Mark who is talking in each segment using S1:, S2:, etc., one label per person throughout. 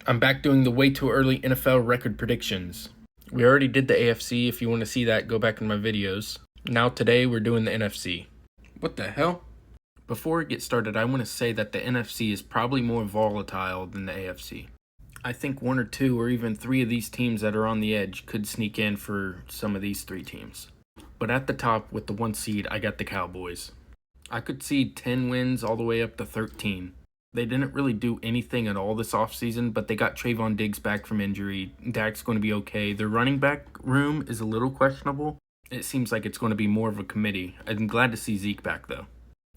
S1: I'm back doing the way too early NFL record predictions. We already did the AFC. If you want to see that, go back in my videos. Now today we're doing the NFC. What the hell? Before we get started, I want to say that the NFC is probably more volatile than the AFC. I think one or two or even three of these teams that are on the edge could sneak in for some of these three teams. But at the top with the 1 seed, I got the Cowboys. I could see 10 wins all the way up to 13. They didn't really do anything at all this offseason, but they got Trayvon Diggs back from injury. Dak's going to be okay. Their running back room is a little questionable. It seems like it's going to be more of a committee. I'm glad to see Zeke back, though.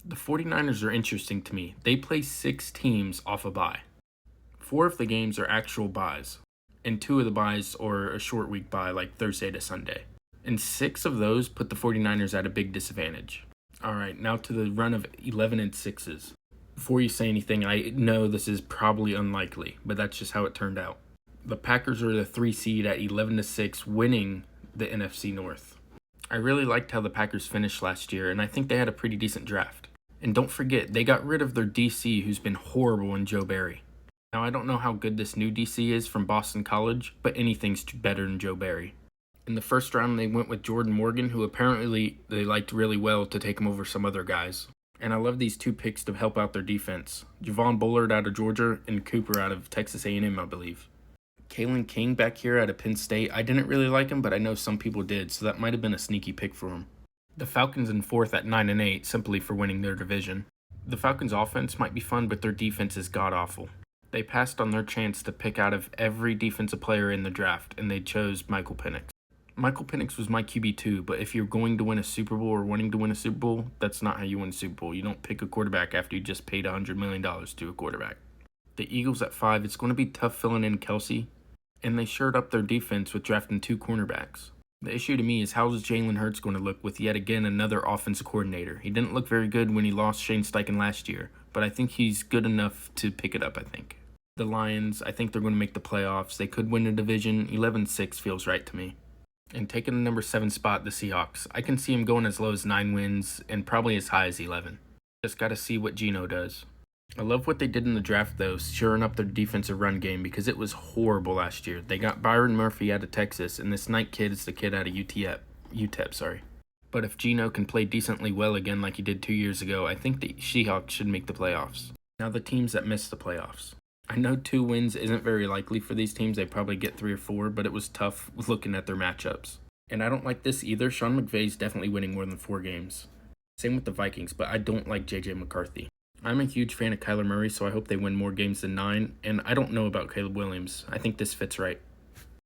S1: The 49ers are interesting to me. They play 6 teams off a bye. 4 of the games are actual byes, and 2 of the byes are a short week bye, like Thursday to Sunday. And 6 of those put the 49ers at a big disadvantage. Alright, now to the run of 11-6s. Before you say anything, I know this is probably unlikely, but that's just how it turned out. The Packers are the 3 seed at 11-6, winning the NFC North. I really liked how the Packers finished last year, and I think they had a pretty decent draft. And don't forget, they got rid of their DC, who's been horrible in Joe Barry. Now, I don't know how good this new DC is from Boston College, but anything's better than Joe Barry. In the first round, they went with Jordan Morgan, who apparently they liked really well to take him over some other guys. And I love these 2 picks to help out their defense. Javon Bullard out of Georgia and Cooper out of Texas A&M, I believe. Kalen King back here out of Penn State. I didn't really like him, but I know some people did, so that might have been a sneaky pick for him. The Falcons in 4th at 9-8, simply for winning their division. The Falcons' offense might be fun, but their defense is god-awful. They passed on their chance to pick out of every defensive player in the draft, and they chose Michael Penix. Michael Penix was my QB2, but if you're going to win a Super Bowl or wanting to win a Super Bowl, that's not how you win a Super Bowl. You don't pick a quarterback after you just paid $100 million to a quarterback. The Eagles at 5, it's going to be tough filling in Kelsey, and they shored up their defense with drafting 2 cornerbacks. The issue to me is how is Jalen Hurts going to look with yet again another offensive coordinator? He didn't look very good when he lost Shane Steichen last year, but I think he's good enough to pick it up, I think. The Lions, I think they're going to make the playoffs. They could win the division. 11-6 feels right to me. And taking the number 7 spot, the Seahawks. I can see him going as low as 9 wins and probably as high as 11. Just got to see what Geno does. I love what they did in the draft, though, shoring up their defensive run game because it was horrible last year. They got Byron Murphy out of Texas, and this Knight kid is the kid out of UTEP. But if Geno can play decently well again like he did 2 years ago, I think the Seahawks should make the playoffs. Now the teams that missed the playoffs. I know 2 wins isn't very likely for these teams. They probably get 3 or 4, but it was tough looking at their matchups. And I don't like this either. Sean McVay's definitely winning more than 4 games. Same with the Vikings, but I don't like JJ McCarthy. I'm a huge fan of Kyler Murray, so I hope they win more games than 9, and I don't know about Caleb Williams. I think this fits right.